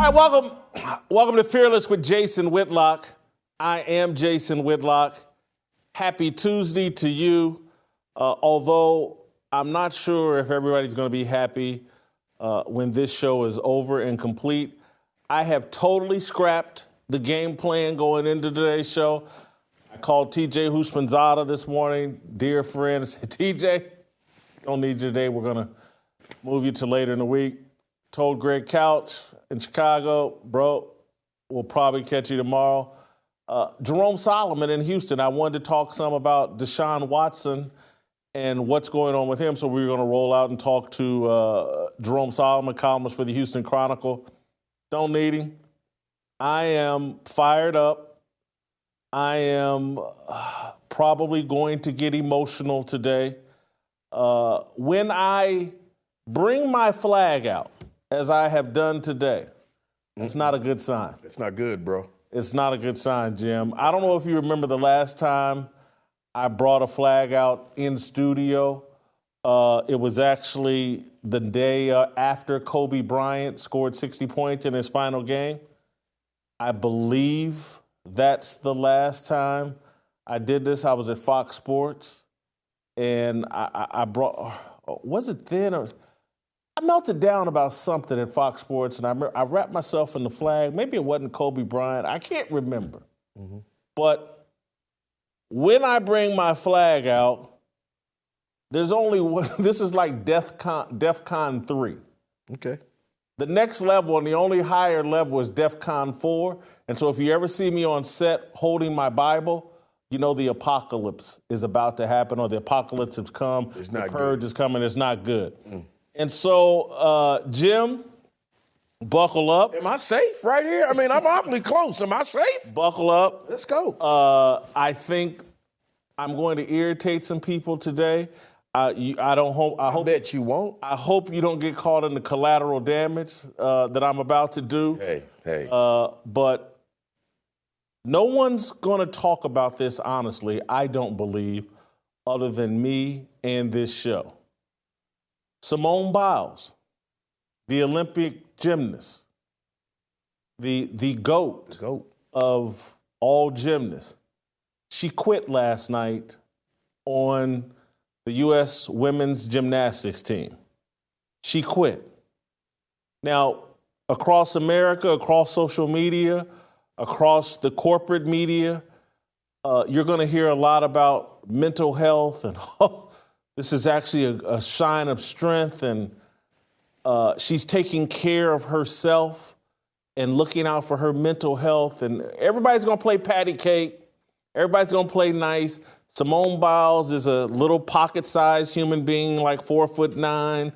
All right, welcome to Fearless with Jason Whitlock. I am Jason Whitlock. Happy Tuesday to you. Although I'm not sure if everybody's going to be happy when this show is over and complete. I have totally scrapped the game plan going into today's show. I called TJ Houshmandzadeh this morning, dear friend. I said, TJ, don't need you today. We're going to move you to later in the week. Told Greg Couch in Chicago, bro, we'll probably catch you tomorrow. Jerome Solomon in Houston, I wanted to talk some about Deshaun Watson and what's going on with him. So we're going to roll out and talk to Jerome Solomon, columnist for the Houston Chronicle. Don't need him. I am fired up. I am probably going to get emotional today. When I bring my flag out, as I have done today, it's not a good sign. It's not good, bro. It's not a good sign, Jim. I don't know if you remember the last time I brought a flag out in studio. It was actually the day after Kobe Bryant scored 60 points in his final game. I believe that's the last time I did this. I was at Fox Sports, and I brought, was it then or? I melted down about something at Fox Sports, and I wrapped myself in the flag. Maybe it wasn't Kobe Bryant. I can't remember. Mm-hmm. But when I bring my flag out, there's only one. This is like DEFCON 3. Okay. The next level and the only higher level is DEFCON 4. And so if you ever see me on set holding my Bible, you know the apocalypse is about to happen, or the apocalypse has come. It's not the purge good. is coming. It's not good. And so, Jim, buckle up. Am I safe right here? I mean, I'm awfully close. Am I safe? Buckle up. Let's go. I think I'm going to irritate some people today. I bet you won't. I hope you don't get caught in the collateral damage that I'm about to do. Hey. But no one's going to talk about this honestly, I don't believe, other than me and this show. Simone Biles, the Olympic gymnast, the GOAT of all gymnasts, she quit last night on the U.S. women's gymnastics team. She quit. Now, across America, across social media, across the corporate media, you're going to hear a lot about mental health and this is actually a sign of strength, and she's taking care of herself and looking out for her mental health. And everybody's going to play patty cake. Everybody's going to play nice. Simone Biles is a little pocket-sized human being, like 4'9",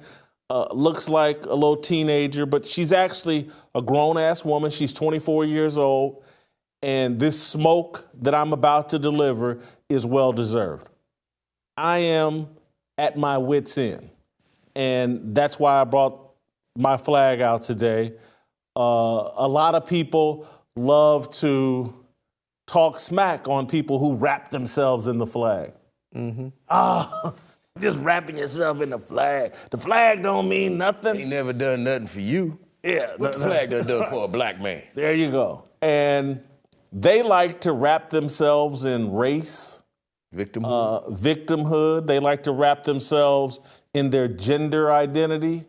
looks like a little teenager, but she's actually a grown-ass woman. She's 24 years old, and this smoke that I'm about to deliver is well-deserved. I am at my wit's end. And that's why I brought my flag out today. A lot of people love to talk smack on people who wrap themselves in the flag. Mm-hmm. Just wrapping yourself in the flag. The flag don't mean nothing. Ain't never done nothing for you. Yeah. What the flag done for a black man? There you go. And they like to wrap themselves in race, victimhood. They like to wrap themselves in their gender identity.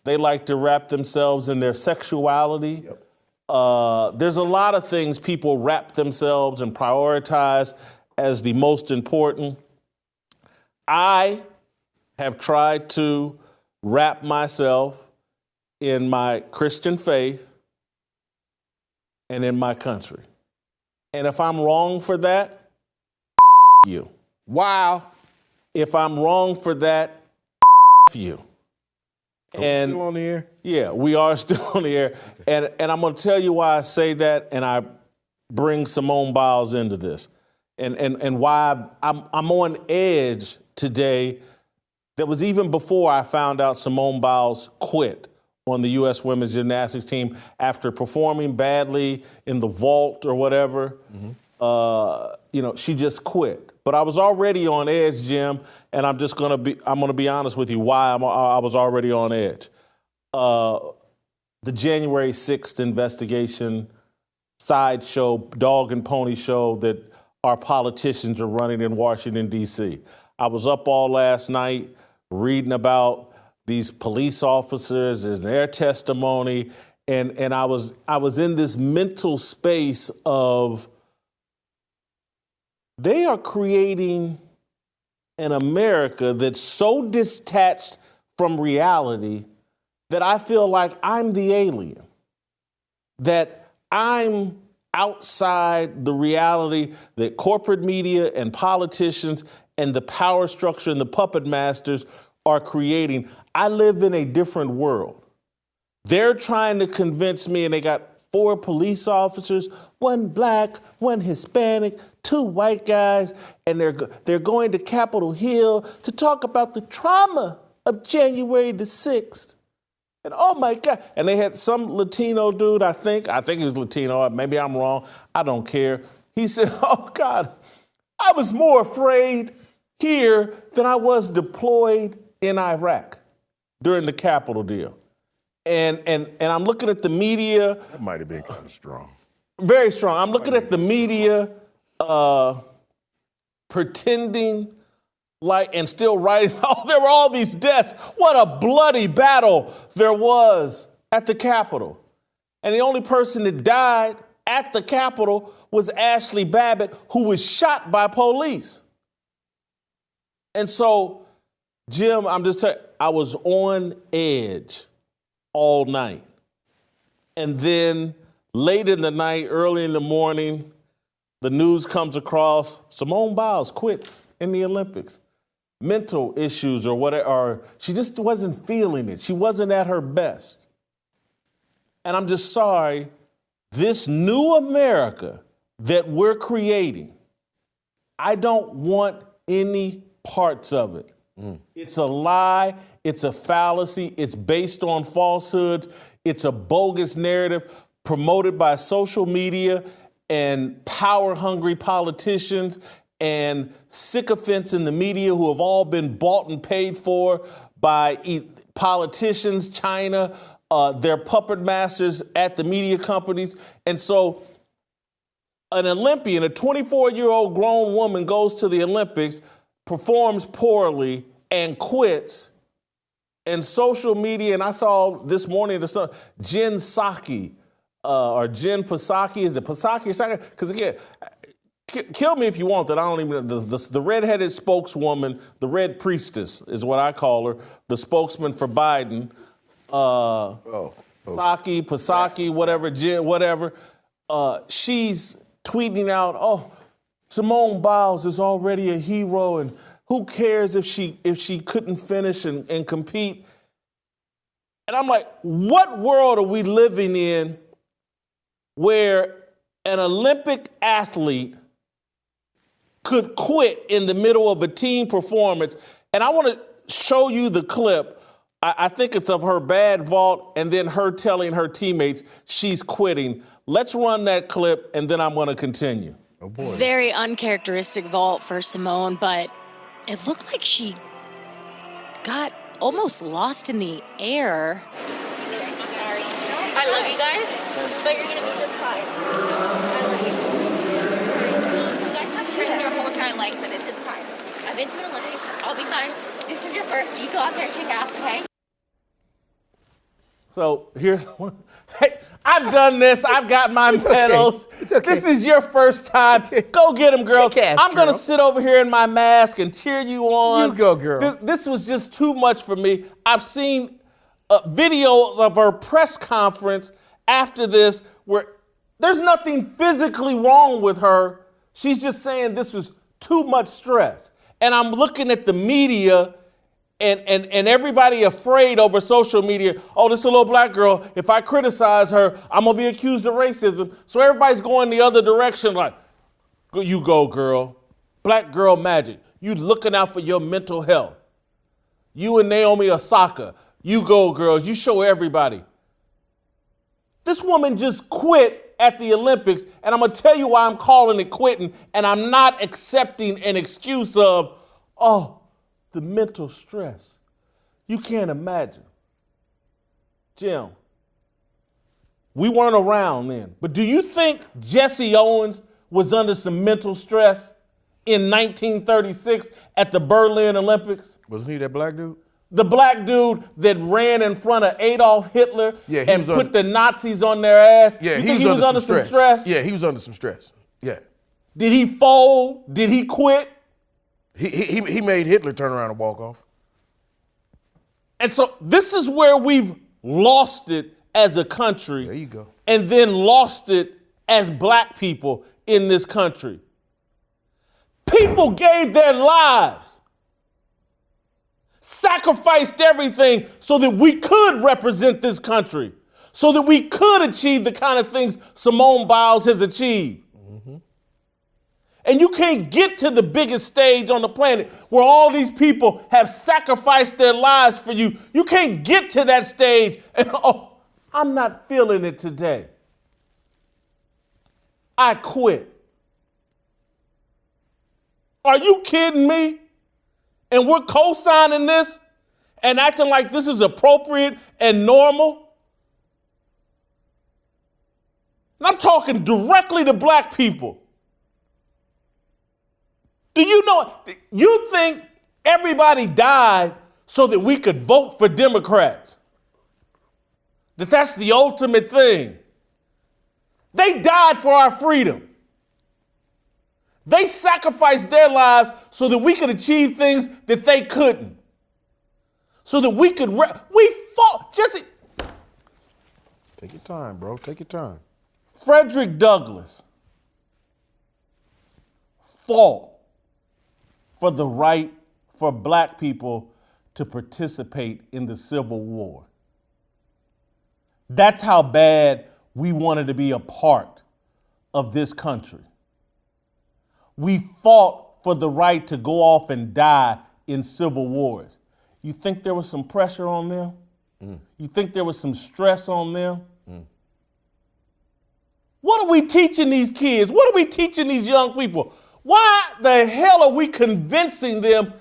They like to wrap themselves in their sexuality. Yep. There's a lot of things people wrap themselves and prioritize as the most important. I have tried to wrap myself in my Christian faith and in my country. And if I'm wrong for that, you. Wow. If I'm wrong for that, you. Are we still on the air? Yeah, we are still on the air. Okay. And I'm going to tell you why I say that, and I bring Simone Biles into this. And why I'm on edge today. That was even before I found out Simone Biles quit on the U.S. women's gymnastics team after performing badly in the vault or whatever. Mm-hmm. She just quit. But I was already on edge, Jim, and I'm going to be honest with you why I was already on edge. the January 6th investigation sideshow, dog and pony show that our politicians are running in Washington, D.C. I was up all last night reading about these police officers and their testimony, and I was in this mental space of they are creating an America that's so detached from reality that I feel like I'm the alien, that I'm outside the reality that corporate media and politicians and the power structure and the puppet masters are creating. I live in a different world. They're trying to convince me, and they got 4 police officers, 1 black, 1 Hispanic, 2 white guys, and they're going to Capitol Hill to talk about the trauma of January the 6th. And oh my God, and they had some Latino dude, I think he was Latino, maybe I'm wrong, I don't care. He said, oh God, I was more afraid here than I was deployed in Iraq during the Capitol deal. And I'm looking at the media. That might have been kind of strong. Very strong. I'm looking at the media pretending like, and still writing, oh, there were all these deaths. What a bloody battle there was at the Capitol. And the only person that died at the Capitol was Ashley Babbitt, who was shot by police. And so, Jim, I'm just telling you, I was on edge all night. And then late in the night, early in the morning, the news comes across Simone Biles quits in the Olympics. Mental issues or whatever, or she just wasn't feeling it. She wasn't at her best. And I'm just sorry, this new America that we're creating, I don't want any parts of it. It's a lie. It's a fallacy. It's based on falsehoods. It's a bogus narrative promoted by social media and power-hungry politicians and sycophants in the media who have all been bought and paid for by politicians, China, their puppet masters at the media companies. And so an Olympian, a 24-year-old grown woman, goes to the Olympics, performs poorly, and quits. And social media, and I saw this morning, Jen Psaki, or Jen Psaki, is it Psaki or Psaki? Because again, kill me if you want that. I don't even, the redheaded spokeswoman, the red priestess is what I call her, the spokesman for Biden, Psaki, whatever, Jen, whatever. She's tweeting out, oh, Simone Biles is already a hero, and who cares if she couldn't finish and compete? And I'm like, what world are we living in where an Olympic athlete could quit in the middle of a team performance? And I want to show you the clip. I think it's of her bad vault and then her telling her teammates she's quitting. Let's run that clip, and then I'm going to continue. Oh boy. Very uncharacteristic vault for Simone, but it looked like she got almost lost in the air. Sorry. I love you guys, but you're going to be just fine. I love you. You guys have trained your whole entire life for this. It's fine. I've been to an Olympics. I'll be fine. This is your first. You go out there and kick ass, okay? So here's one. Hey, I've done this. I've got my medals. Okay. It's okay. This is your first time. Go get them, girl. Kick ass, I'm going to girl. sit over here in my mask and cheer you on. You go, girl. This was just too much for me. I've seen videos of her press conference after this where there's nothing physically wrong with her. She's just saying this was too much stress. And I'm looking at the media and everybody afraid over social media. Oh, this is a little black girl. If I criticize her, I'm going to be accused of racism. So everybody's going the other direction like, you go, girl. Black girl magic. You looking out for your mental health. You and Naomi Osaka. You go, girls. You show everybody. This woman just quit at the Olympics, and I'm going to tell you why I'm calling it quitting, and I'm not accepting an excuse of, oh, the mental stress. You can't imagine. Jim, We weren't around then. But do you think Jesse Owens was under some mental stress in 1936 at the Berlin Olympics? Wasn't he that black dude? The black dude that ran in front of Adolf Hitler and put the Nazis on their ass? Yeah, you think he was under some stress? Yeah, he was under some stress. Yeah. Did he fold? Did he quit? He made Hitler turn around and walk off. And so this is where we've lost it as a country. There you go. And then lost it as black people in this country. People gave their lives, sacrificed everything so that we could represent this country, so that we could achieve the kind of things Simone Biles has achieved. And you can't get to the biggest stage on the planet where all these people have sacrificed their lives for you. You can't get to that stage and, oh, I'm not feeling it today. I quit. Are you kidding me? And we're co-signing this and acting like this is appropriate and normal? And I'm talking directly to black people. Do you know, you think everybody died so that we could vote for Democrats? That's the ultimate thing. They died for our freedom. They sacrificed their lives so that we could achieve things that they couldn't. So that we could, we fought, Jesse. Take your time, bro, take your time. Frederick Douglass fought for the right for black people to participate in the Civil War. That's how bad we wanted to be a part of this country. We fought for the right to go off and die in civil wars. You think there was some pressure on them? You think there was some stress on them? What are we teaching these kids? What are we teaching these young people? Why the hell are we convincing them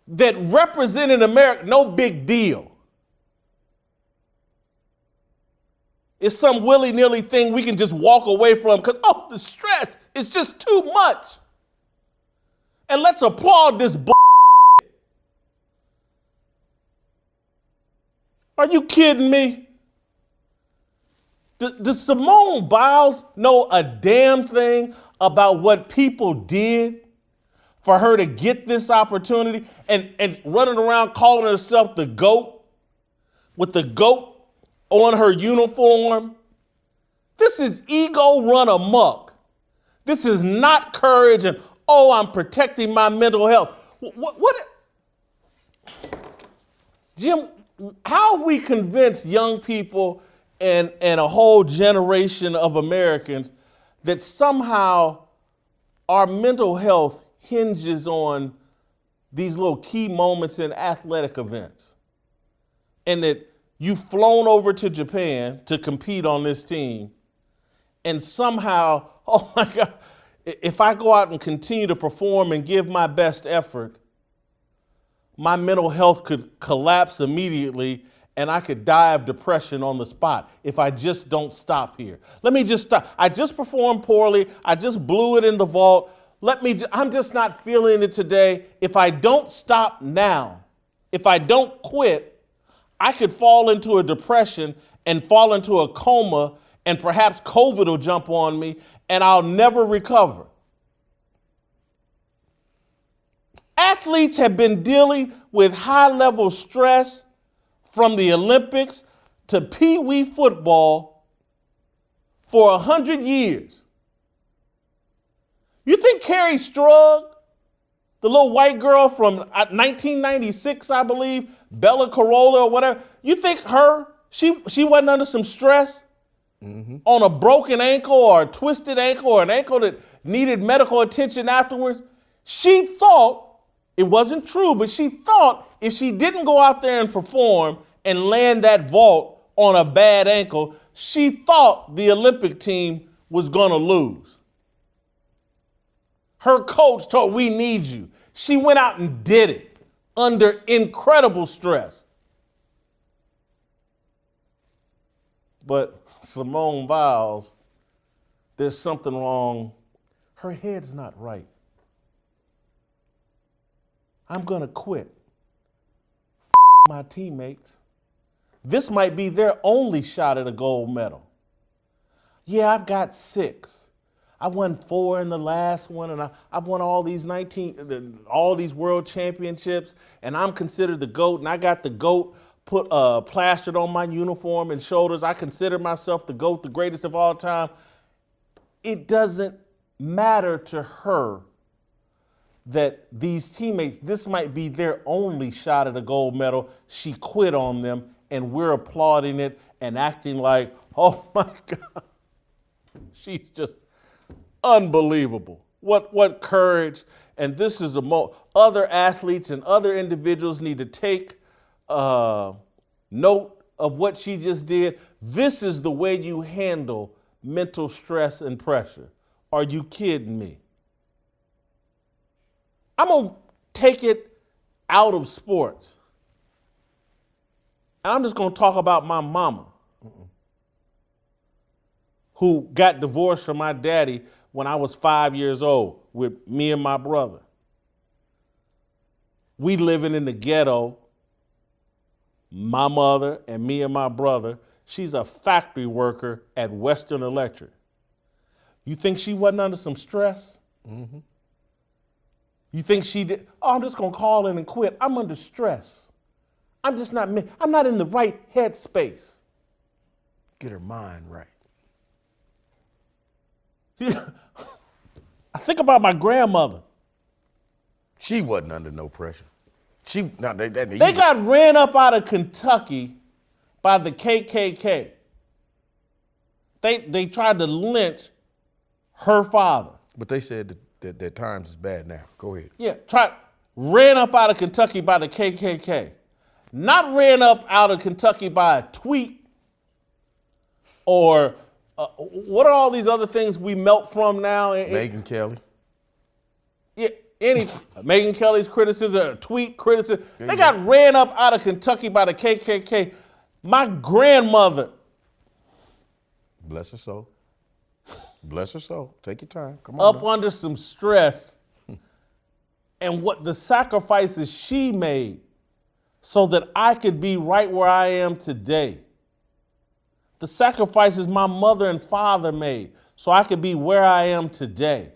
that representing America, no big deal? It's some willy-nilly thing we can just walk away from because, oh, the stress is just too much. And let's applaud this bull. Are you kidding me? Does Simone Biles know a damn thing about what people did for her to get this opportunity and running around calling herself the GOAT with the GOAT on her uniform? This is ego run amok. This is not courage and, oh, I'm protecting my mental health. Jim, how have we convinced young people and a whole generation of Americans that somehow our mental health hinges on these little key moments in athletic events? And that you've flown over to Japan to compete on this team, and somehow, oh my God, if I go out and continue to perform and give my best effort, my mental health could collapse immediately and I could die of depression on the spot if I just don't stop here. Let me just stop. I just performed poorly. I just blew it in the vault. I'm just not feeling it today. If I don't stop now, if I don't quit, I could fall into a depression and fall into a coma, and perhaps COVID will jump on me and I'll never recover. Athletes have been dealing with high-level stress from the Olympics to Pee Wee football for 100 years. You think Kerri Strug, the little white girl from 1996, I believe, Bella Corolla or whatever, you think she wasn't under some stress on a broken ankle or a twisted ankle or an ankle that needed medical attention afterwards? She thought, it wasn't true, but she thought if she didn't go out there and perform and land that vault on a bad ankle, she thought the Olympic team was going to lose. Her coach told, we need you. She went out and did it under incredible stress. But Simone Biles, there's something wrong. Her head's not right. I'm going to quit. My teammates. This might be their only shot at a gold medal. Yeah, I've got 6. I won 4 in the last one, and I've won all these world championships, and I'm considered the GOAT, and I got the GOAT plastered on my uniform and shoulders. I consider myself the GOAT, the greatest of all time. It doesn't matter to her that these teammates, this might be their only shot at a gold medal. She quit on them, and we're applauding it and acting like, oh my God, she's just unbelievable. What courage. And this is other athletes and other individuals need to take note of what she just did. This is the way you handle mental stress and pressure. Are you kidding me? I'm going to take it out of sports. And I'm just going to talk about my mama, who got divorced from my daddy when I was 5 years old with me and my brother. We living in the ghetto, my mother and me and my brother. She's a factory worker at Western Electric. You think she wasn't under some stress? Mm-hmm. You think she did? Oh, I'm just going to call in and quit. I'm under stress. I'm not in the right headspace. Get her mind right. I think about my grandmother. She wasn't under no pressure. They got ran up out of Kentucky by the KKK. They tried to lynch her father. But they said that times is bad now. Go ahead. Yeah, ran up out of Kentucky by the KKK. Not ran up out of Kentucky by a tweet or what are all these other things we melt from now? Megyn Kelly. Yeah, Megyn Kelly's criticism, a tweet criticism. They got ran up out of Kentucky by the KKK. My grandmother. Bless her soul. Bless her soul. Take your time. Come on. Up now. Under some stress. And what the sacrifices she made so that I could be right where I am today. The sacrifices my mother and father made so I could be where I am today.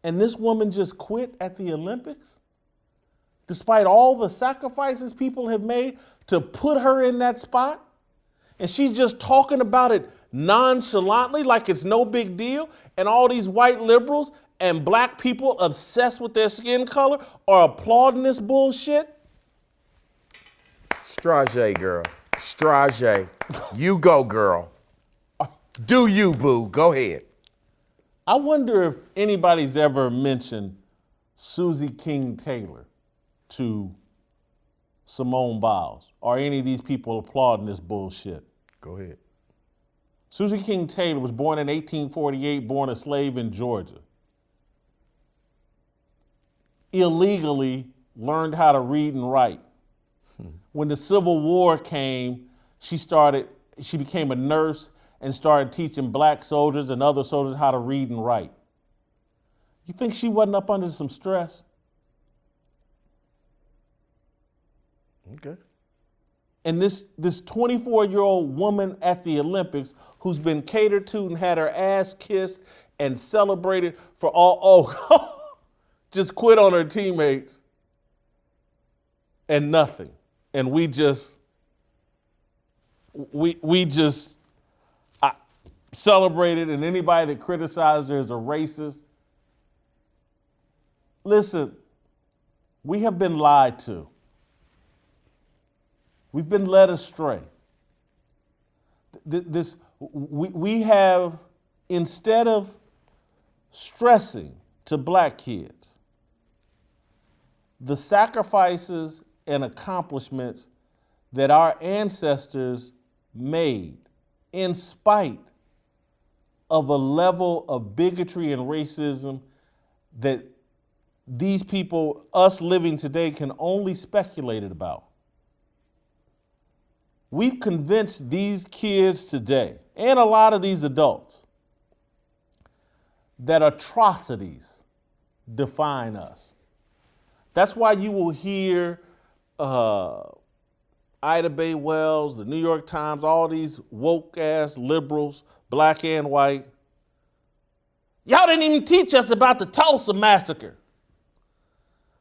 And this woman just quit at the Olympics? Despite all the sacrifices people have made to put her in that spot? And she's just talking about it nonchalantly like it's no big deal, and all these white liberals and black people obsessed with their skin color are applauding this bullshit? Strage, girl. Strage. You go, girl. Do you, boo. Go ahead. I wonder if anybody's ever mentioned Susie King Taylor to Simone Biles, or any of these people applauding this bullshit. Go ahead. Susie King Taylor was born in 1848, born a slave in Georgia. Illegally learned how to read and write. When the Civil War came, she became a nurse and started teaching black soldiers and other soldiers how to read and write. You think she wasn't up under some stress? Okay. And this 24-year-old woman at the Olympics who's been catered to and had her ass kissed and celebrated for just quit on her teammates and nothing. And we just celebrated, and anybody that criticized her is a racist. Listen, we have been lied to. We've been led astray. We have, instead of stressing to black kids the sacrifices and accomplishments that our ancestors made in spite of a level of bigotry and racism that these people, us living today, can only speculate about. we've convinced these kids today, and a lot of these adults, that atrocities define us. That's why you will hear Ida Bay Wells, the New York Times, all these woke-ass liberals, black and white. Y'all didn't even teach us about the Tulsa massacre.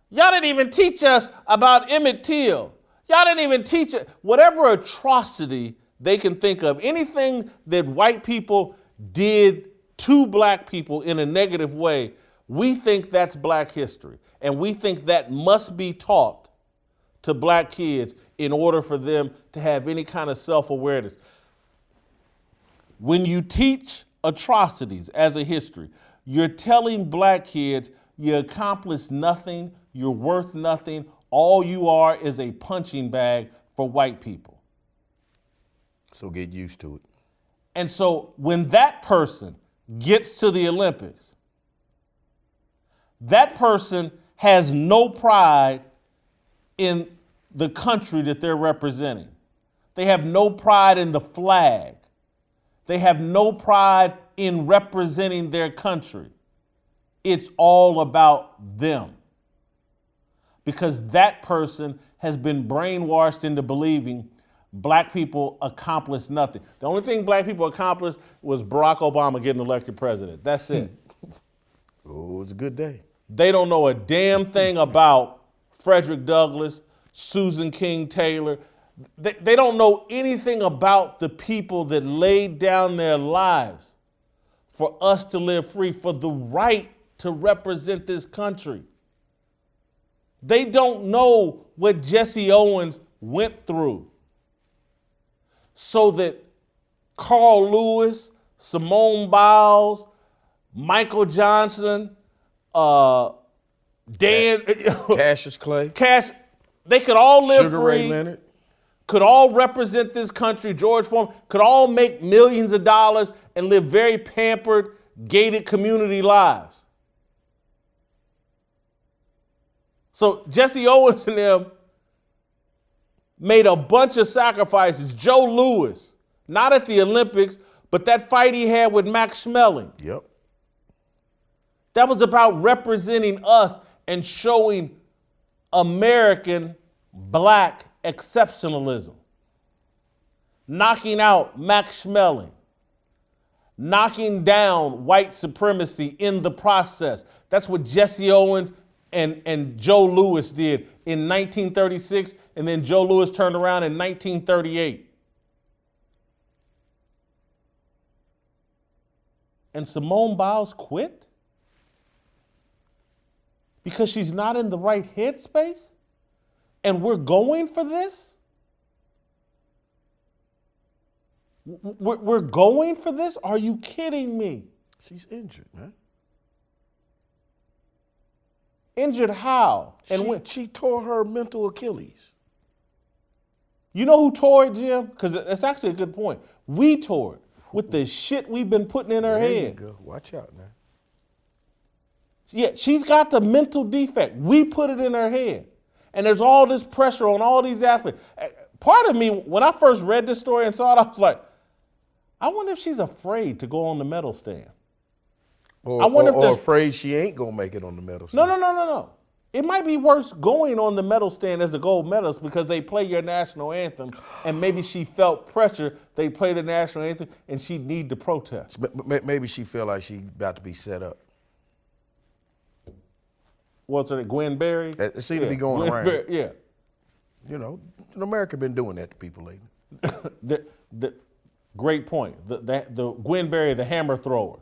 Y'all didn't even teach us about Emmett Till. Y'all didn't even teach it. Whatever atrocity they can think of, anything that white people did to black people in a negative way, we think that's black history. And we think that must be taught to black kids in order for them to have any kind of self-awareness. When you teach atrocities as a history, you're telling black kids you accomplished nothing, you're worth nothing, all you are is a punching bag for white people. So get used to it. And so when that person gets to the Olympics, that person has no pride in the country that they're representing. They have no pride in the flag. They have no pride in representing their country. It's all about them. Because that person has been brainwashed into believing black people accomplished nothing. The only thing black people accomplished was Barack Obama getting elected president. That's it. Oh, it was a good day. They don't know a damn thing about Frederick Douglass, Susan King Taylor. They don't know anything about the people that laid down their lives for us to live free, for the right to represent this country. They don't know what Jesse Owens went through so that Carl Lewis, Simone Biles, Michael Johnson, Dan, Cassius Clay, they could all live Sugar free, Ray Leonard, could all represent this country, George Foreman, could all make millions of dollars and live very pampered, gated community lives. So Jesse Owens and them made a bunch of sacrifices. Joe Louis, not at the Olympics, but that fight he had with Max Schmeling. Yep. That was about representing us and showing American black exceptionalism. Knocking out Max Schmeling. Knocking down white supremacy in the process. That's what Jesse Owens and Joe Louis did in 1936, and then Joe Louis turned around in 1938. And Simone Biles quit because she's not in the right headspace? And we're going for this? We're going for this? Are you kidding me? She's injured, man. Injured how? And She tore her mental Achilles. You know who tore it, Jim? Because that's actually a good point. We tore it with the shit we've been putting in her head. There you go. Watch out now. Yeah, she's got the mental defect. We put it in her head. And there's all this pressure on all these athletes. Part of me, when I first read this story and saw it, I was like, I wonder if she's afraid to go on the medal stand. Or afraid she ain't going to make it on the medal stand. No. It might be worse going on the medal stand as a gold medalist because they play your national anthem, and maybe she felt pressure. They play the national anthem, and she'd need to protest. Maybe she feel like she about to be set up. What's her name? Gwen Berry? It seemed to be going Gwen around. Berry, yeah. You know, America been doing that to people lately. Great point. The Gwen Berry, the hammer thrower,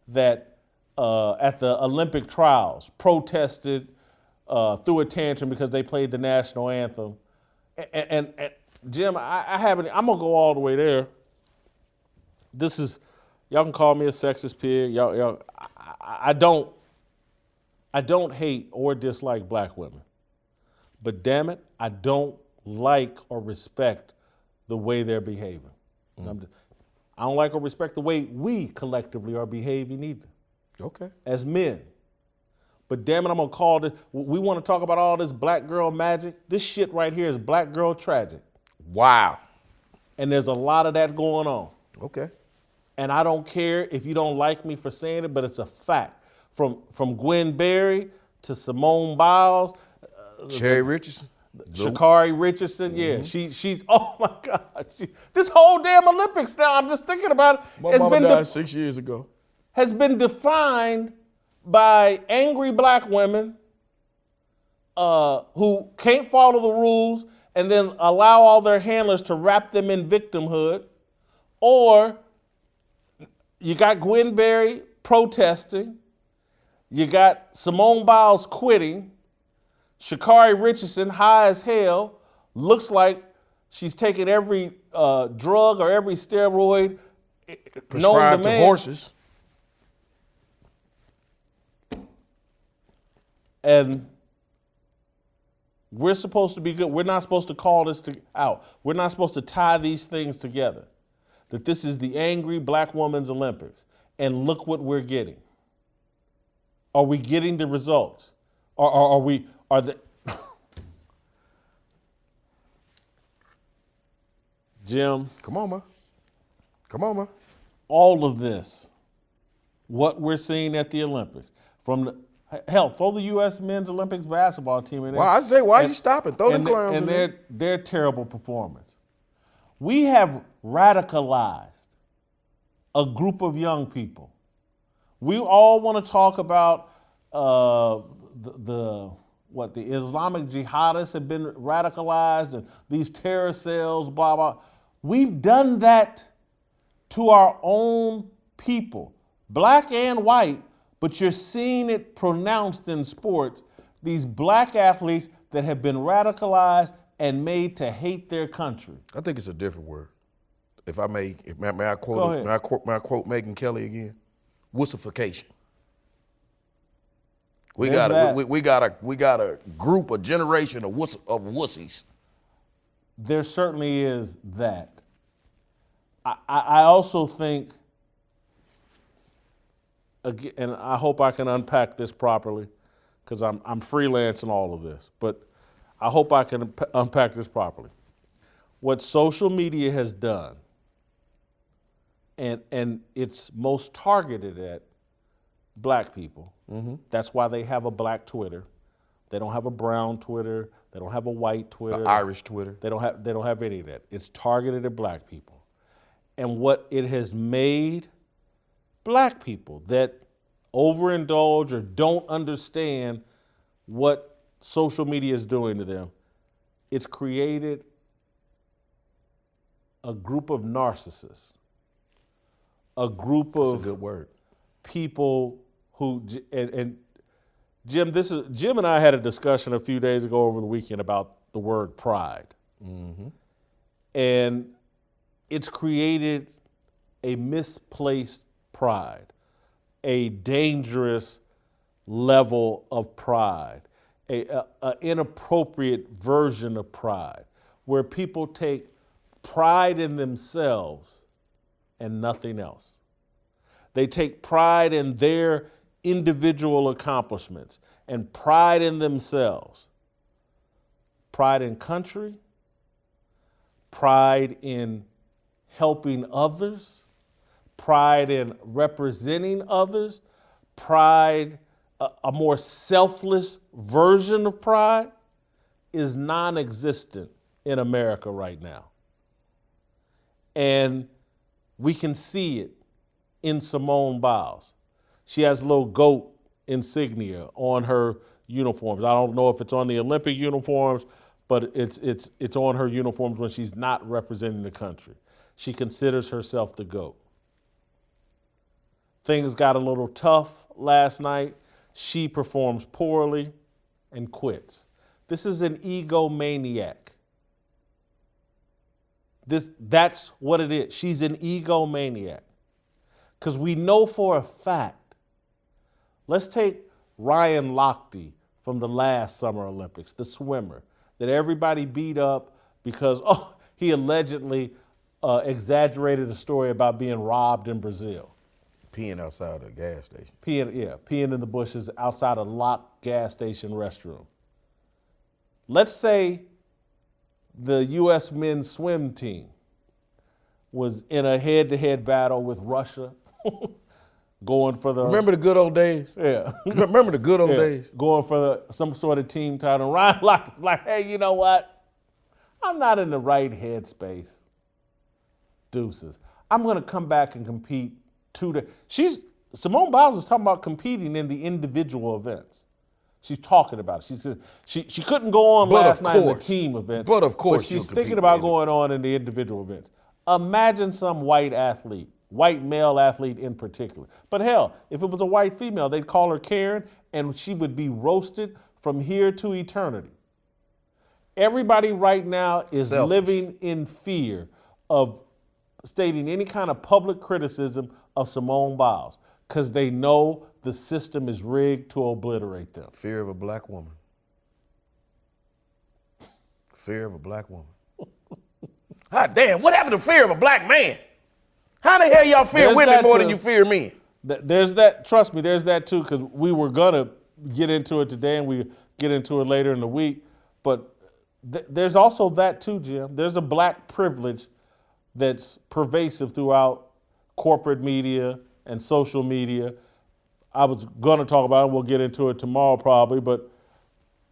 that at the Olympic trials protested, threw a tantrum because they played the national anthem. And Jim, I haven't. I'm gonna go all the way there. This is, y'all can call me a sexist pig. Y'all, I don't hate or dislike black women, but damn it, I don't like or respect the way they're behaving. I don't like or respect the way we collectively are behaving either. Okay. As men. But damn it, I'm gonna call this, we wanna talk about all this black girl magic. This shit right here is black girl tragic. Wow. And there's a lot of that going on. Okay. And I don't care if you don't like me for saying it, but it's a fact. From Gwen Berry to Simone Biles. Sha'Carri Richardson. Sha'Carri Richardson, yeah. She's, oh my God. This whole damn Olympics now, I'm just thinking about it. My mama died 6 years ago. Has been defined by angry black women who can't follow the rules and then allow all their handlers to wrap them in victimhood. Or you got Gwen Berry protesting. You got Simone Biles quitting. Sha'Carri Richardson, high as hell, looks like she's taking every drug or every steroid Prescribed to horses. And we're supposed to be good. We're not supposed to call this out. We're not supposed to tie these things together. That this is the angry black woman's Olympics. And look what we're getting. Are we getting the results? Are the Jim? Come on, man. Come on, man. All of this, what we're seeing at the Olympics, from the hell, throw the U.S. men's Olympics basketball team in there. Well, I say, why are you stopping? Throw them clowns in there. And their terrible performance. We have radicalized a group of young people. We all want to talk about the Islamic jihadists have been radicalized and these terror cells, blah, blah. We've done that to our own people, black and white, but you're seeing it pronounced in sports, these black athletes that have been radicalized and made to hate their country. I think it's a different word. If I may I quote Go ahead. may I quote Megyn Kelly again? Wussification. We got a group, a generation of wussies. There certainly is that. I also think, again, and I hope I can unpack this properly, because I'm freelancing all of this, but I hope I can unpack this properly. What social media has done, and it's most targeted at black people. Mm-hmm. That's why they have a black Twitter. They don't have a brown Twitter. They don't have a white Twitter. Irish Twitter. They don't have any of that. It's targeted at black people. And what it has made black people that overindulge or don't understand what social media is doing to them, it's created a group of narcissists, a group of That's a good word. people who, and Jim and I had a discussion a few days ago over the weekend about the word pride. Mm-hmm. And it's created a misplaced pride, a dangerous level of pride, a inappropriate version of pride, where people take pride in themselves and nothing else. They take pride in their individual accomplishments and pride in themselves. Pride in country, pride in helping others, pride in representing others, pride, a more selfless version of pride is non-existent in America right now. And we can see it in Simone Biles. She has a little goat insignia on her uniforms. I don't know if it's on the Olympic uniforms, but it's on her uniforms when she's not representing the country. She considers herself the GOAT. Things got a little tough last night. She performs poorly and quits. This is an egomaniac. That's what it is. She's an egomaniac. Because we know for a fact, let's take Ryan Lochte from the last Summer Olympics, the swimmer, that everybody beat up because he allegedly exaggerated a story about being robbed in Brazil. Peeing outside a gas station. Peeing in the bushes outside a locked gas station restroom. Let's say the U.S. men's swim team was in a head-to-head battle with Russia, going for the Remember the good old days? yeah, Remember the good old days? going for some sort of team title. And Ryan Lochte was like, hey, you know what? I'm not in the right headspace. Deuces. I'm going to come back and compete Simone Biles is talking about competing in the individual events. She's talking about it. She said she couldn't go on last night in the team events. But of course she's thinking about going on in the individual events. Imagine some white athlete, white male athlete in particular. But hell, if it was a white female, they'd call her Karen and she would be roasted from here to eternity. Everybody right now is living in fear of stating any kind of public criticism of Simone Biles because they know the system is rigged to obliterate them. Fear of a black woman. Fear of a black woman. God damn, what happened to fear of a black man? How the hell y'all fear women more than you fear men? There's that, trust me, there's that too, because we were gonna get into it today and we get into it later in the week, but there's also that too, Jim. There's a black privilege that's pervasive throughout corporate media and social media. I was going to talk about it. We'll get into it tomorrow probably, but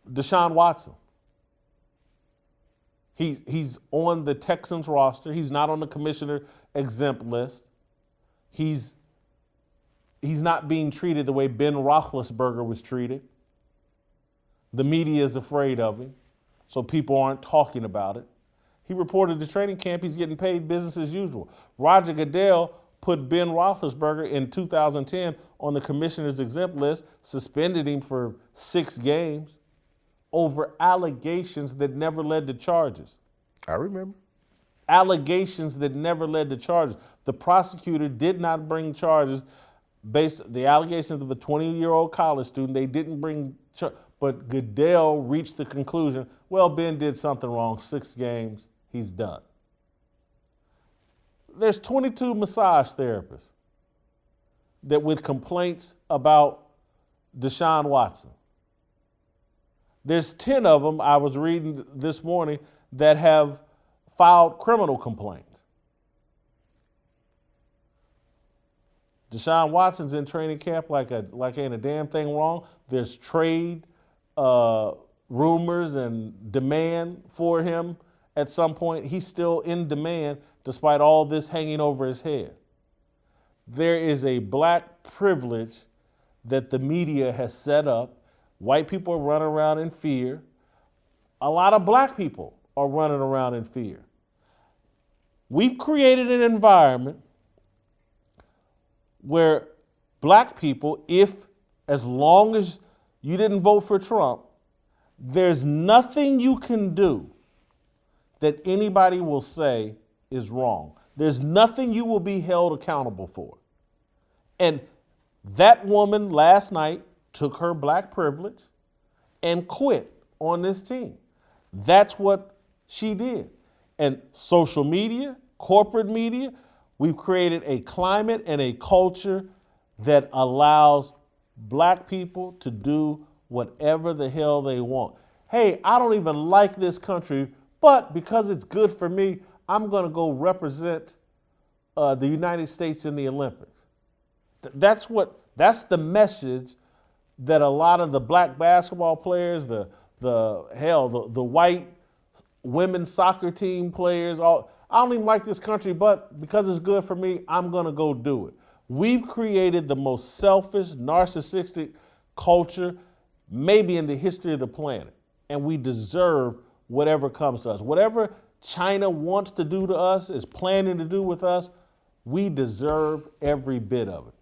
Deshaun Watson. He's on the Texans roster. He's not on the commissioner exempt list. He's not being treated the way Ben Roethlisberger was treated. The media is afraid of him, so people aren't talking about it. He reported to training camp he's getting paid business as usual. Roger Goodell put Ben Roethlisberger in 2010 on the commissioner's exempt list, suspended him for 6 games over allegations that never led to charges. I remember. Allegations that never led to charges. The prosecutor did not bring charges based on the allegations of a 20-year-old college student. They didn't bring charges, but Goodell reached the conclusion, well, Ben did something wrong, 6 games. He's done. There's 22 massage therapists that with complaints about Deshaun Watson. There's 10 of them, I was reading this morning, that have filed criminal complaints. Deshaun Watson's in training camp like ain't a damn thing wrong. There's trade rumors and demand for him. At some point, he's still in demand despite all this hanging over his head. There is a black privilege that the media has set up. White people are running around in fear. A lot of black people are running around in fear. We've created an environment where black people, as long as you didn't vote for Trump, there's nothing you can do that anybody will say is wrong. There's nothing you will be held accountable for. And that woman last night took her black privilege and quit on this team. That's what she did. And social media, corporate media, we've created a climate and a culture that allows black people to do whatever the hell they want. Hey, I don't even like this country, but because it's good for me, I'm going to go represent the United States in the Olympics. That's the message that a lot of the black basketball players, the white women's soccer team players, I don't even like this country, but because it's good for me, I'm going to go do it. We've created the most selfish, narcissistic culture maybe in the history of the planet, and we deserve whatever comes to us. Whatever China wants to do to us, is planning to do with us, we deserve every bit of it.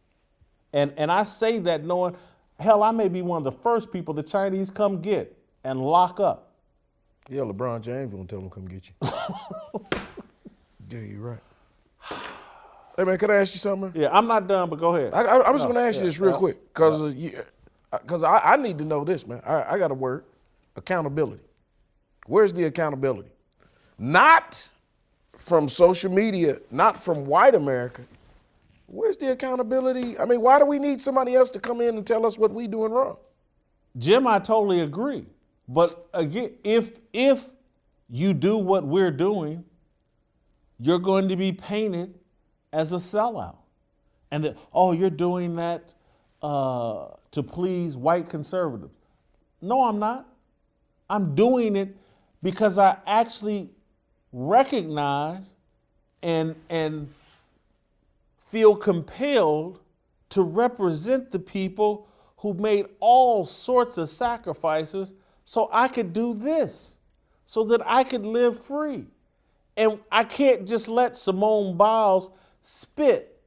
And I say that knowing, hell, I may be one of the first people the Chinese come get and lock up. Yeah, LeBron James won't tell them come get you. Yeah, you're right. Hey, man, can I ask you something? Yeah, I'm not done, but go ahead. I just want to ask you this real quick, because I need to know this, man. I got a word, accountability. Where's the accountability? Not from social media, not from white America. Where's the accountability? I mean, why do we need somebody else to come in and tell us what we doing wrong? Jim, I totally agree. But again, if you do what we're doing, you're going to be painted as a sellout. And that, oh, you're doing that to please white conservatives. No, I'm not. I'm doing it because I actually recognize and feel compelled to represent the people who made all sorts of sacrifices so I could do this, so that I could live free. And I can't just let Simone Biles spit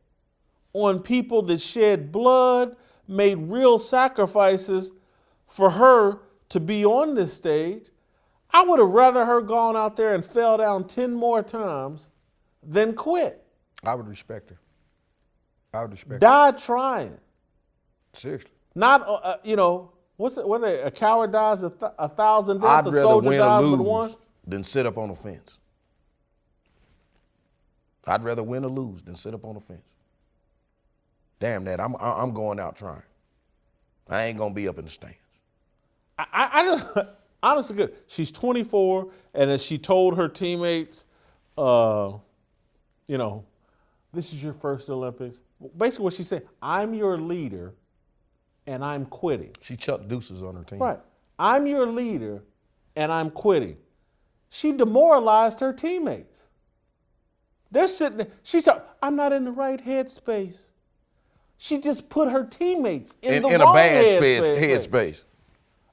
on people that shed blood, made real sacrifices for her to be on this stage. I would have rather her gone out there and fell down 10 more times than quit. I would respect her. I would respect her. Die trying. Seriously. Not, what's it? What a coward dies 1,000 deaths, I'd a rather soldier win or dies lose but one. than sit up on a fence. I'd rather win or lose than sit up on a fence. Damn that, I'm going out trying. I ain't gonna be up in the stands. I just, honestly, good. She's 24, and as she told her teammates, this is your first Olympics. Basically, what she said, I'm your leader, and I'm quitting. She chucked deuces on her team. Right. I'm your leader, and I'm quitting. She demoralized her teammates. They're sitting there. She's like, I'm not in the right headspace. She just put her teammates in the wrong a bad headspace.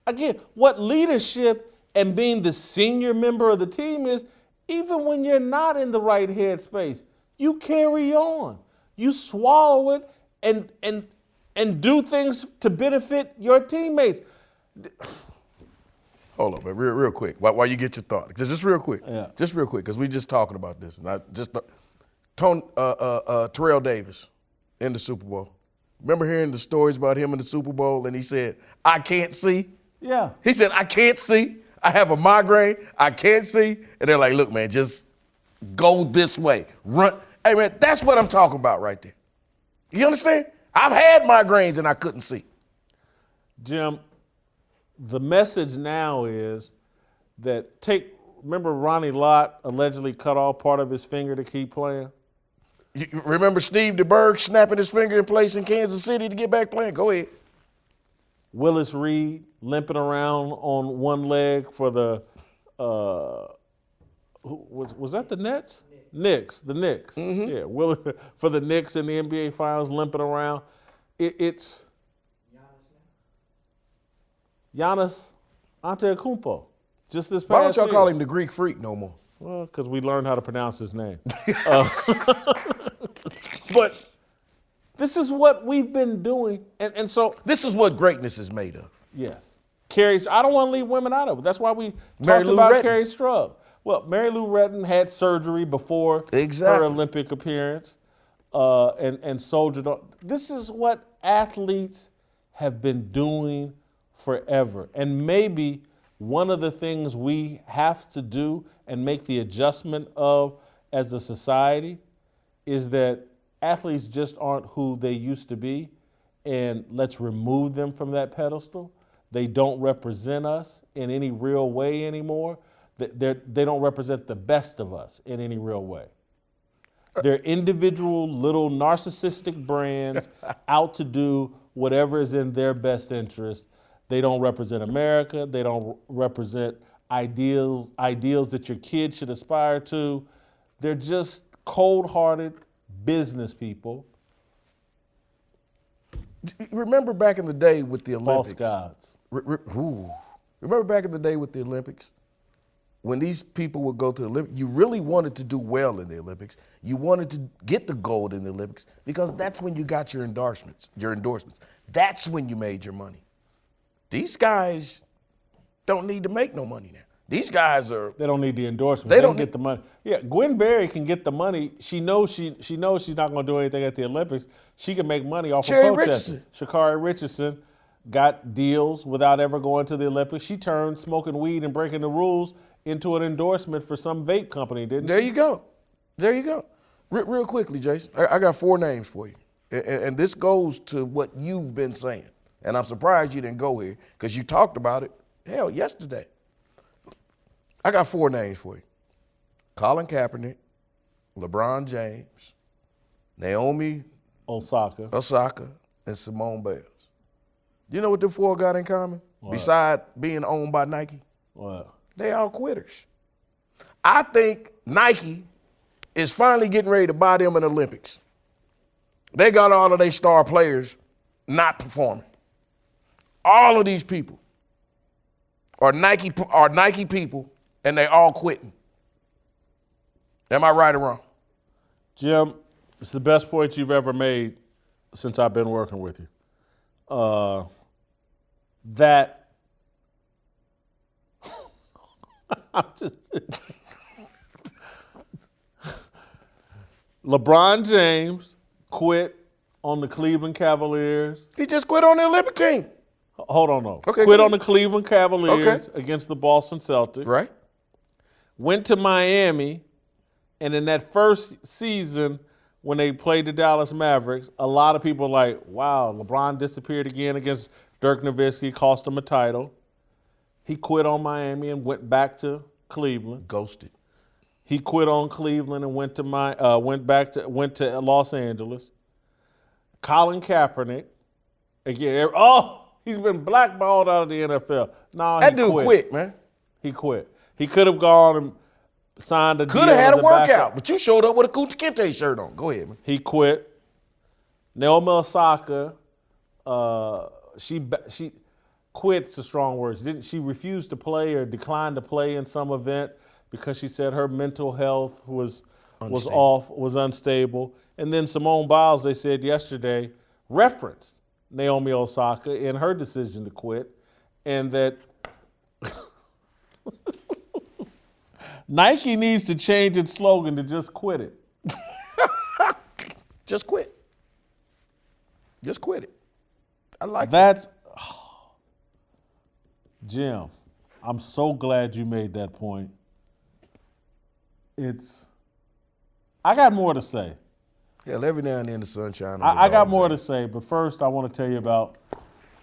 Again, what leadership and being the senior member of the team is, even when you're not in the right headspace, you carry on. You swallow it and do things to benefit your teammates. Hold on, man, real quick, while you get your thought. Just real quick. Yeah. Just real quick, because we just talking about this. And Terrell Davis in the Super Bowl. Remember hearing the stories about him in the Super Bowl, and he said, I can't see? Yeah. He said, I can't see. I have a migraine. I can't see. And they're like, look, man, just go this way. Run. Hey, man, that's what I'm talking about right there. You understand? I've had migraines and I couldn't see. Jim, the message now is that remember Ronnie Lott allegedly cut off part of his finger to keep playing? You remember Steve DeBerg snapping his finger in place in Kansas City to get back playing? Go ahead. Willis Reed limping around on one leg for the, was that the Nets? Knicks, the Knicks. Mm-hmm. Yeah, for the Knicks in the NBA Finals, limping around. It's Giannis Antetokounmpo. Just this past Why don't y'all year. call him the Greek Freak no more? Well, because we learned how to pronounce his name. But this is what we've been doing. And so. This is what greatness is made of. Yes. I don't want to leave women out of it. That's why we Mary talked Lou about Retton. Kerri Strug. Well, Mary Lou Retton had surgery before her Olympic appearance and soldiered on. This is what athletes have been doing forever. And maybe one of the things we have to do and make the adjustment of as a society is that athletes just aren't who they used to be, and let's remove them from that pedestal. They don't represent us in any real way anymore. They don't represent the best of us in any real way. They're individual little narcissistic brands out to do whatever is in their best interest. They don't represent America. They don't represent ideals that your kids should aspire to. They're just cold-hearted business people. Remember back in the day with the Olympics? False gods. Remember back in the day with the Olympics? When these people would go to the Olympics, you really wanted to do well in the Olympics. You wanted to get the gold in the Olympics because that's when you got your endorsements. That's when you made your money. These guys don't need to make no money now. These guys are. They don't need the endorsements. They don't get the money. Yeah, Gwen Berry can get the money. She knows she's not going to do anything at the Olympics. She can make money off of protesting. Sha'Carri Richardson got deals without ever going to the Olympics. She turned smoking weed and breaking the rules into an endorsement for some vape company, didn't she? There you go. Real quickly, Jason, I got 4 names for you. And this goes to what you've been saying. And I'm surprised you didn't go here because you talked about it, yesterday. I got 4 names for you. Colin Kaepernick, LeBron James, Naomi Osaka. and Simone Biles. You know what the four got in common? What? Besides being owned by Nike? What? They all quitters. I think Nike is finally getting ready to buy them an Olympics. They got all of their star players not performing. All of these people are Nike people, and they all quitting. Am I right or wrong? Jim, it's the best point you've ever made since I've been working with you. That I'm just LeBron James quit on the Cleveland Cavaliers. He just quit on the Olympic team. Hold on, no. Okay, quit go on the Cleveland Cavaliers Okay. against the Boston Celtics. Right? Went to Miami, and in that first season, when they played the Dallas Mavericks, a lot of people were like, wow, LeBron disappeared again against Dirk Nowitzki, cost him a title. He quit on Miami and went back to Cleveland. Ghosted. He quit on Cleveland and went to Los Angeles. Colin Kaepernick, again, he's been blackballed out of the NFL. No, That dude quit, man. He quit. He could have gone and signed a deal. Could have had as a backup. workout, but you showed up with a Kunta Kinte shirt on. Go ahead, man. He quit. Naomi Osaka, she quit's a strong word. She refused to play or declined to play in some event because she said her mental health was unstable. And then Simone Biles, they said yesterday, referenced Naomi Osaka in her decision to quit, and that Nike needs to change its slogan to just quit it. Just quit. Just quit it. I like That's Jim, I'm so glad you made that point. I got more to say. Hell, every now and then the sunshine. I got more to say, but first I want to tell you about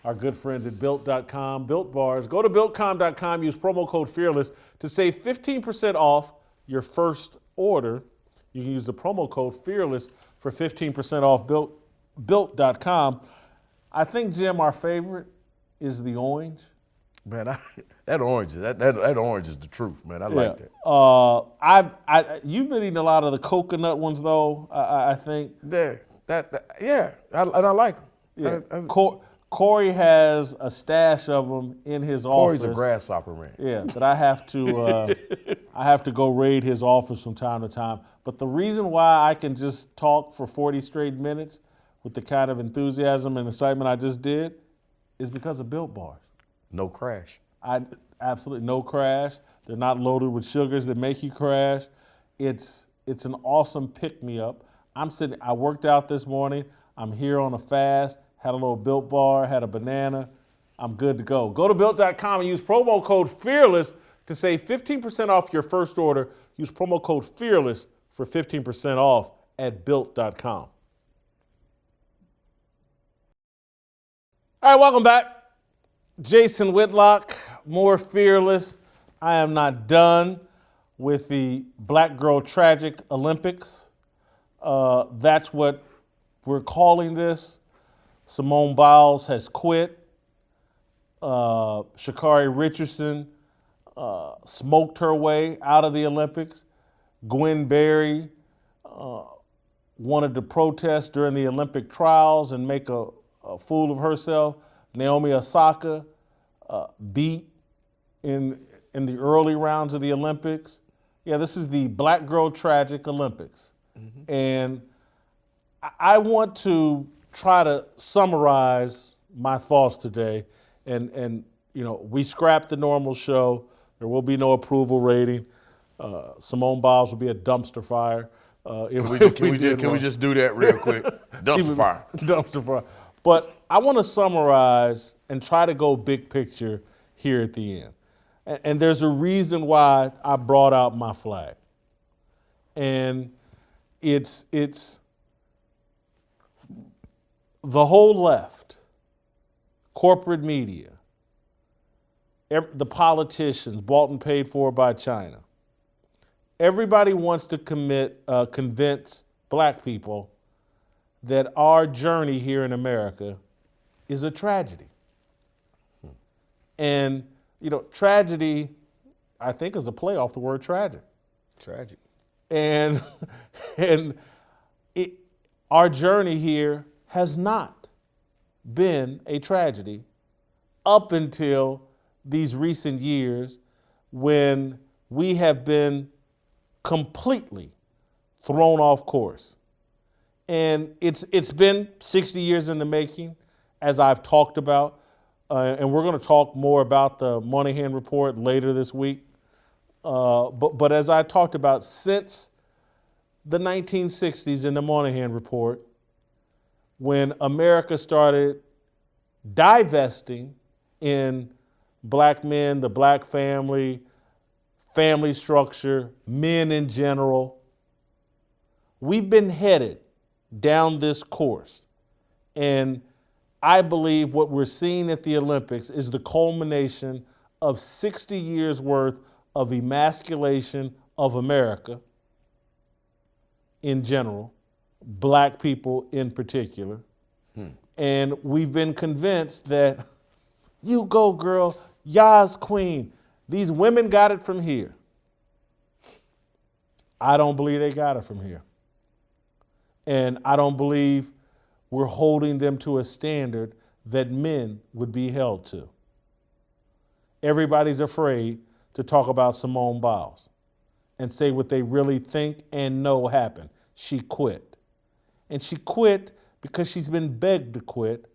our good friends at Built.com, Built Bars. Go to BuiltCom.com, use promo code FEARLESS to save 15% off your first order. You can use the promo code FEARLESS for 15% off Built.com. I think, Jim, our favorite is the orange. Man, that orange is the truth, man. I like that. You've been eating a lot of the coconut ones, though. I think. Yeah, I like them. Yeah. Corey has a stash of them in his office. Corey's a grasshopper, man. Yeah, that I have to go raid his office from time to time. But the reason why I can just talk for 40 straight minutes with the kind of enthusiasm and excitement I just did is because of Built Bars. No crash. Absolutely no crash. They're not loaded with sugars that make you crash. It's an awesome pick-me-up. I worked out this morning. I'm here on a fast, had a little Built Bar, had a banana. I'm good to go. Go to Built.com and use promo code FEARLESS to save 15% off your first order. Use promo code FEARLESS for 15% off at Built.com. All right, welcome back. Jason Whitlock, more Fearless. I am not done with the Black Girl Tragic Olympics. That's what we're calling this. Simone Biles has quit. Sha'Carri Richardson smoked her way out of the Olympics. Gwen Berry wanted to protest during the Olympic trials and make a fool of herself. Naomi Osaka beat in the early rounds of the Olympics. Yeah, this is the Black Girl Tragic Olympics. Mm-hmm. And I want to try to summarize my thoughts today. And we scrapped the normal show. There will be no approval rating. Simone Biles will be a dumpster fire. Can we just do that real quick? Dumpster fire. Dumpster fire. But I want to summarize and try to go big picture here at the end. And there's a reason why I brought out my flag. And it's the whole left, corporate media, the politicians bought and paid for by China, everybody wants to convince black people that our journey here in America is a tragedy. And, tragedy, I think, is a play off the word tragic. Tragic. And our journey here has not been a tragedy up until these recent years when we have been completely thrown off course. And it's been 60 years in the making, as I've talked about, and we're going to talk more about the Moynihan Report later this week. But as I talked about, since the 1960s in the Moynihan Report, when America started divesting in black men, the black family, family structure, men in general, we've been headed down this course. And I believe what we're seeing at the Olympics is the culmination of 60 years worth of emasculation of America in general, black people in particular. And we've been convinced that you go, girl, Yas queen. These women got it from here. I don't believe they got it from here. And I don't believe we're holding them to a standard that men would be held to. Everybody's afraid to talk about Simone Biles and say what they really think and know happened. She quit. And she quit because she's been begged to quit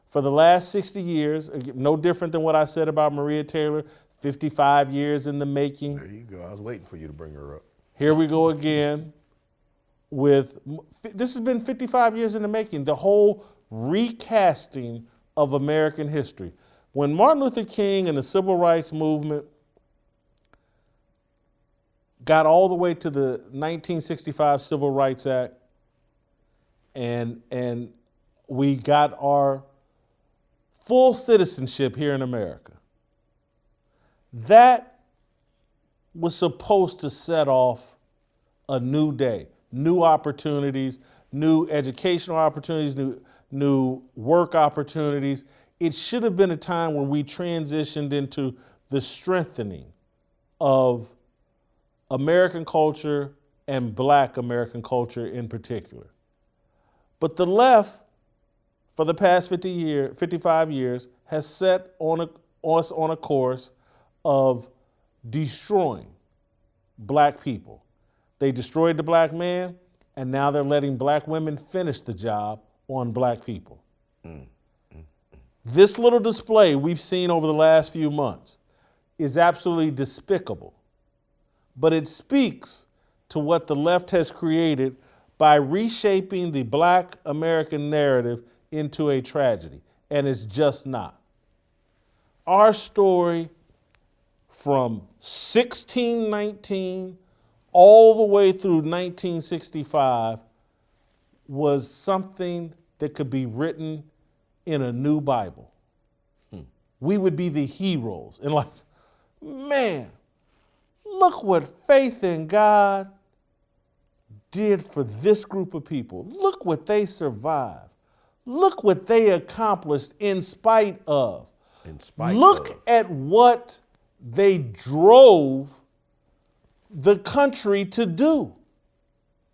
for the last 60 years, no different than what I said about Maria Taylor, 55 years in the making. There you go. I was waiting for you to bring her up. Here we go again this has been 55 years in the making, the whole recasting of American history. When Martin Luther King and the Civil Rights Movement got all the way to the 1965 Civil Rights Act, and we got our full citizenship here in America, that was supposed to set off a new day, new opportunities, new educational opportunities, new work opportunities. It should have been a time where we transitioned into the strengthening of American culture and black American culture in particular. But the left, for the past 55 years, has set us on a course of destroying black people. They destroyed the black man, and now they're letting black women finish the job on black people. This little display we've seen over the last few months is absolutely despicable, but it speaks to what the left has created by reshaping the black American narrative into a tragedy, and it's just not. Our story from 1619 all the way through 1965 was something that could be written in a new Bible. We would be the heroes. And man, look what faith in God did for this group of people. Look what they survived. Look what they accomplished in spite of. Look at what they drove the country to do.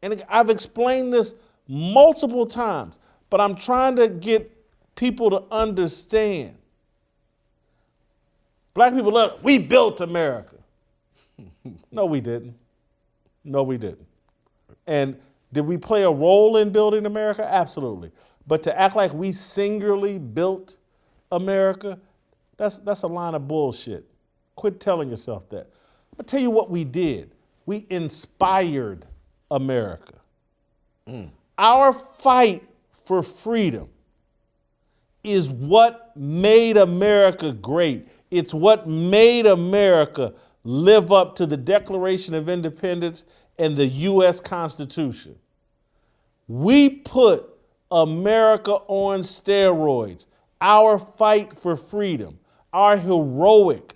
And I've explained this multiple times, but I'm trying to get people to understand. Black people love, we built America. No, we didn't. No, we didn't. And did we play a role in building America? Absolutely. But to act like we singularly built America, that's a line of bullshit. Quit telling yourself that. I'll tell you what we did. We inspired America. Our fight for freedom is what made America great. It's what made America live up to the Declaration of Independence and the U.S. Constitution. We put America on steroids. Our fight for freedom, our heroic,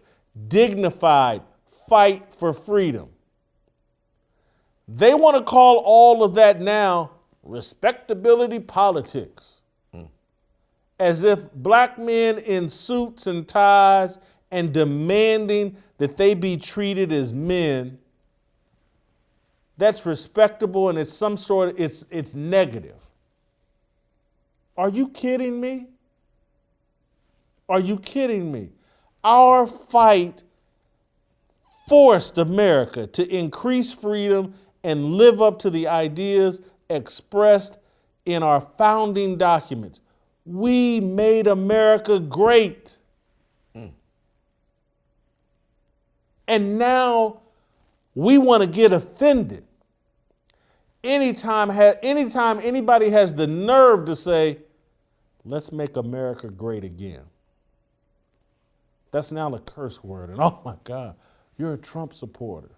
dignified fight for freedom They want to call all of that now respectability politics. As if black men in suits and ties and demanding that they be treated as men, that's respectable, and it's some sort of, it's negative. Are you kidding me? Are you kidding me? Our fight forced America to increase freedom and live up to the ideas expressed in our founding documents. We made America great. And now we want to get offended. Anytime anybody has the nerve to say, let's make America great again. That's now a curse word. And oh my God, you're a Trump supporter.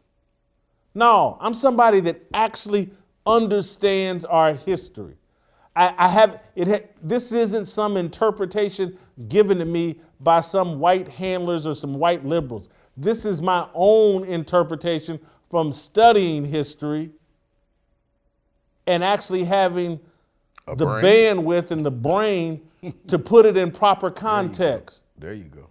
No, I'm somebody that actually understands our history. This isn't some interpretation given to me by some white handlers or some white liberals. This is my own interpretation from studying history and actually having the bandwidth and the brain to put it in proper context. There you go.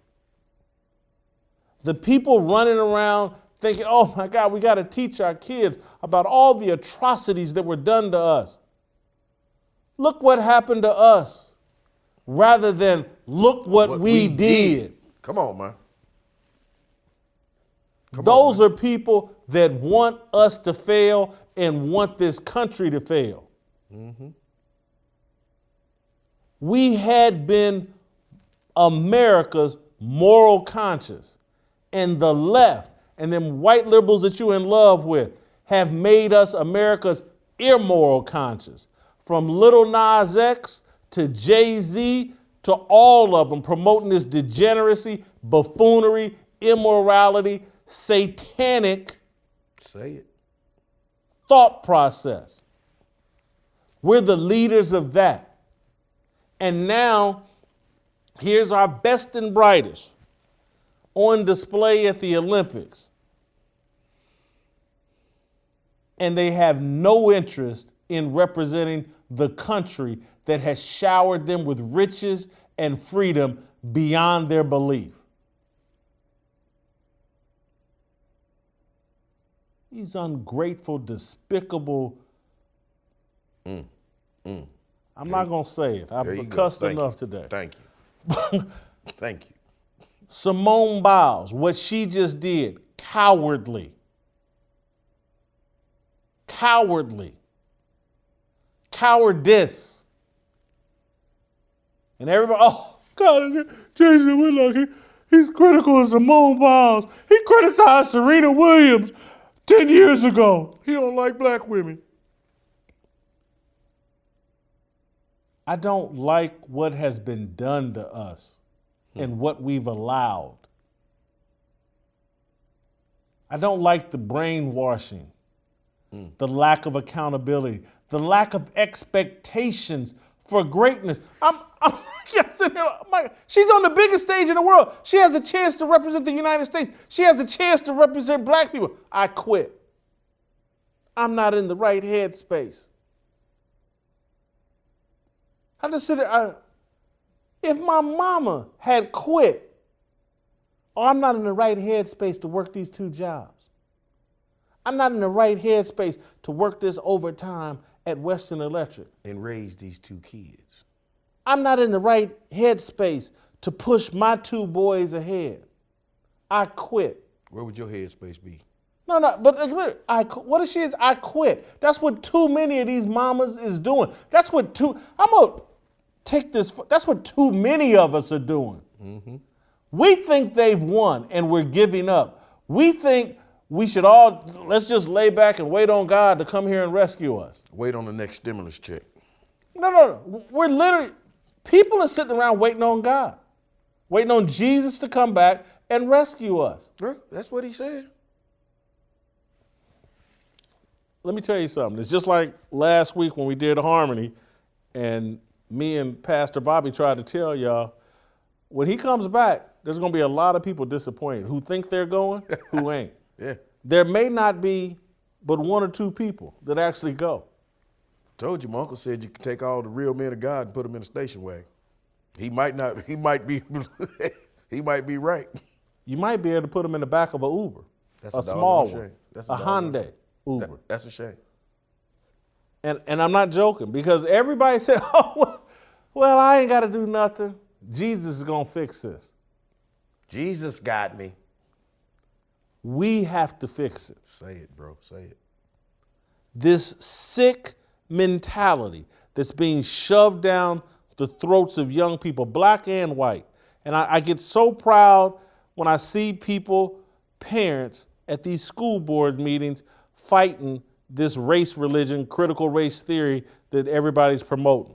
The people running around thinking, oh my God, we got to teach our kids about all the atrocities that were done to us. Look what happened to us, rather than look what we did. Come on, man. Those are people that want us to fail and want this country to fail. We had been America's moral conscience, and the left and them white liberals that you're in love with have made us America's immoral conscience. From Little Nas X to Jay-Z to all of them promoting this degeneracy, buffoonery, immorality, satanic thought process. We're the leaders of that. And now, here's our best and brightest on display at the Olympics. And they have no interest in representing the country that has showered them with riches and freedom beyond their belief. These ungrateful, despicable. I'm not going to say it. I've cussed enough today. Thank you. Thank you. Simone Biles, what she just did, cowardly. Cowardly. Cowardice. And everybody, oh, God, Jason Whitlock, he's critical of Simone Biles. He criticized Serena Williams 10 years ago. He don't like black women. I don't like what has been done to us and what we've allowed. I don't like the brainwashing, the lack of accountability, the lack of expectations for greatness. She's on the biggest stage in the world. She has a chance to represent the United States. She has a chance to represent black people. I quit. I'm not in the right headspace. I just said, if my mama had quit, or I'm not in the right headspace to work these two jobs. I'm not in the right headspace to work this overtime at Western Electric. And raise these two kids. I'm not in the right headspace to push my two boys ahead. I quit. Where would your headspace be? No, but what if she is? I quit. That's what too many of these mamas is doing. That's what that's what too many of us are doing. We think they've won and we're giving up. We think we should let's just lay back and wait on God to come here and rescue us. Wait on the next stimulus check. No. We're literally, people are sitting around waiting on God, waiting on Jesus to come back and rescue us. Well, that's what he said. Let me tell you something. It's just like last week when we did Harmony, and me and Pastor Bobby tried to tell y'all, when he comes back, there's going to be a lot of people disappointed who think they're going, who ain't. Yeah. There may not be but 1 or 2 people that actually go. Told you, my uncle said you could take all the real men of God and put them in a station wagon. He might not. He might be. He might be right. You might be able to put them in the back of an Uber, That's a small doggone one, shame. That's a doggone Hyundai Uber. That's a shame. And I'm not joking, because everybody said, oh, well, I ain't got to do nothing. Jesus is going to fix this. Jesus got me. We have to fix it. Say it, bro. Say it. This sick mentality that's being shoved down the throats of young people, black and white. And I get so proud when I see people, parents, at these school board meetings fighting this race religion, critical race theory that everybody's promoting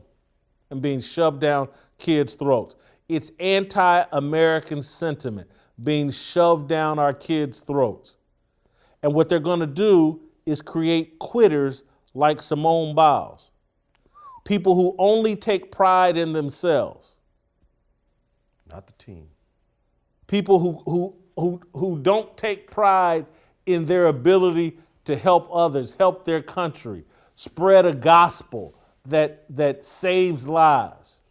and being shoved down kids' throats. It's anti-American sentiment being shoved down our kids' throats. And what they're going to do is create quitters like Simone Biles, people who only take pride in themselves, Not the team. people who don't take pride in their ability to help others, help their country, spread a gospel that saves lives.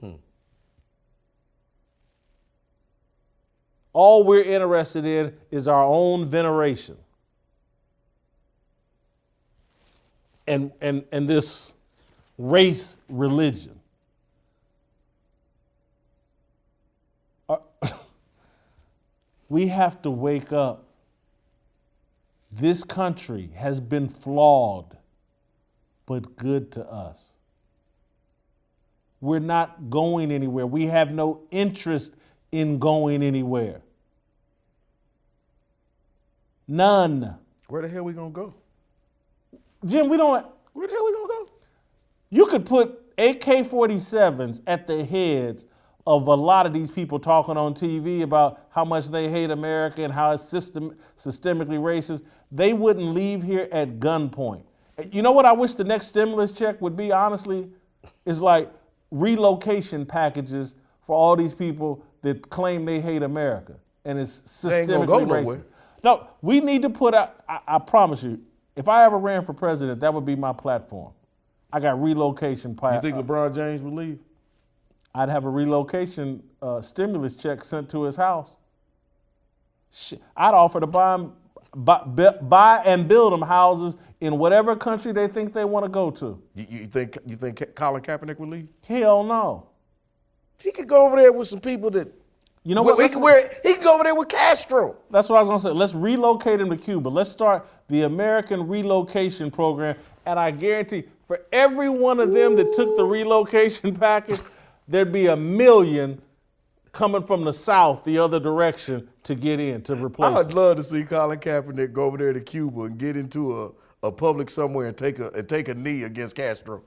All we're interested in is our own veneration. And this race religion. We have to wake up. This country has been flawed, but good to us. We're not going anywhere. We have no interest in going anywhere. None. Where the hell we gonna go? Jim, Where the hell we gonna go? you could put AK-47s at the heads of a lot of these people talking on TV about how much they hate America and how it's systemically racist. They wouldn't leave here at gunpoint. You know what I wish the next stimulus check would be, honestly? Is like relocation packages for all these people that claim they hate America and it's They ain't systemically gonna go racist. nowhere. No, we need to put out, I promise you, if I ever ran for president, that would be my platform. I got relocation You think LeBron James would leave? I'd have a relocation stimulus check sent to his house. I'd offer to buy and build them houses in whatever country they think they want to go to. You think Colin Kaepernick would leave? Hell no. He could go over there with some people that. You know what? He could go over there with Castro. That's what I was going to say. Let's relocate him to Cuba. Let's start the American relocation program. And I guarantee for every one of them that took the relocation package, there'd be 1 million coming from the South the other direction to get in, to replace I'd him. love to see Colin Kaepernick go over there to Cuba and get into a public somewhere and take a knee against Castro.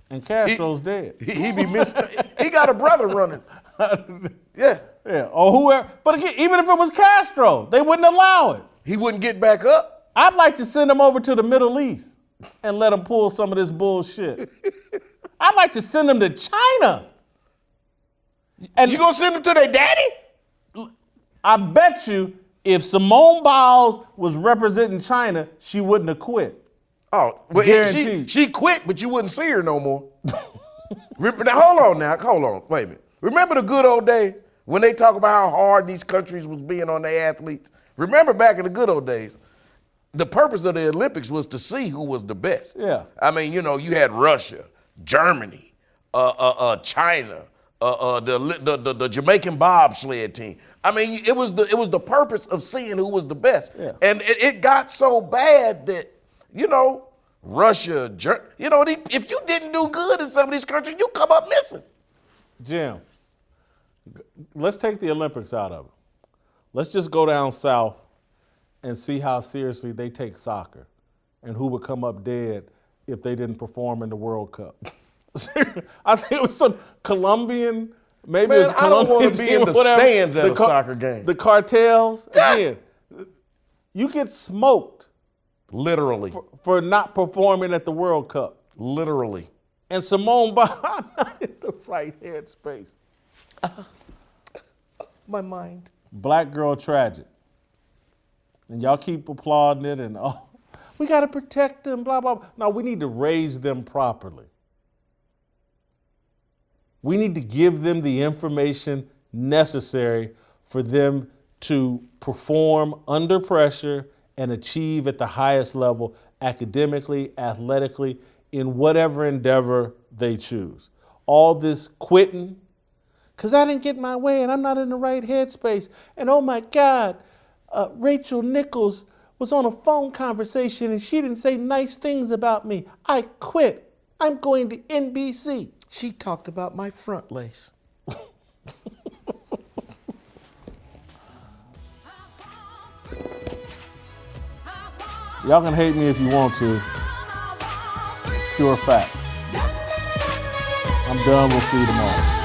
And Castro's dead. He be missing. He got a brother running. Yeah. Yeah, or whoever. But again, even if it was Castro, they wouldn't allow it. He wouldn't get back up. I'd like to send him over to the Middle East and let him pull some of this bullshit. I'd like to send him to China. And You gonna send him to their daddy? I bet you if Simone Biles was representing China, she wouldn't have quit. Oh, well, Guaranteed. she quit, but you wouldn't see her no more. Now, hold on. Wait a minute. Remember the good old days when they talk about how hard these countries was being on their athletes? Remember back in the good old days, the purpose of the Olympics was to see who was the best. Yeah. I mean, you had Russia, Germany, China, the Jamaican bobsled team. I mean, it was the purpose of seeing who was the best. Yeah. And it got so bad that, Russia, if you didn't do good in some of these countries, you come up missing. Jim, let's take the Olympics out of it. Let's just go down south and see how seriously they take soccer and who would come up dead if they didn't perform in the World Cup. I think it was some Colombian, maybe Man, it was I don't Colombian want to be team in or the whatever. stands at a soccer game. The cartels, again, you get smoked Literally. for not performing at the World Cup. Literally. And Simone Biles not in the right headspace. My mind. Black girl tragic. And y'all keep applauding it and We got to protect them, blah, blah, blah. No, we need to raise them properly. We need to give them the information necessary for them to perform under pressure and achieve at the highest level academically, athletically, in whatever endeavor they choose. All this quitting, because I didn't get my way and I'm not in the right headspace. And oh my God, Rachel Nichols was on a phone conversation and she didn't say nice things about me. I quit. I'm going to NBC. She talked about my front lace. Y'all can hate me if you want to. Pure fact. I'm done. We'll see you tomorrow.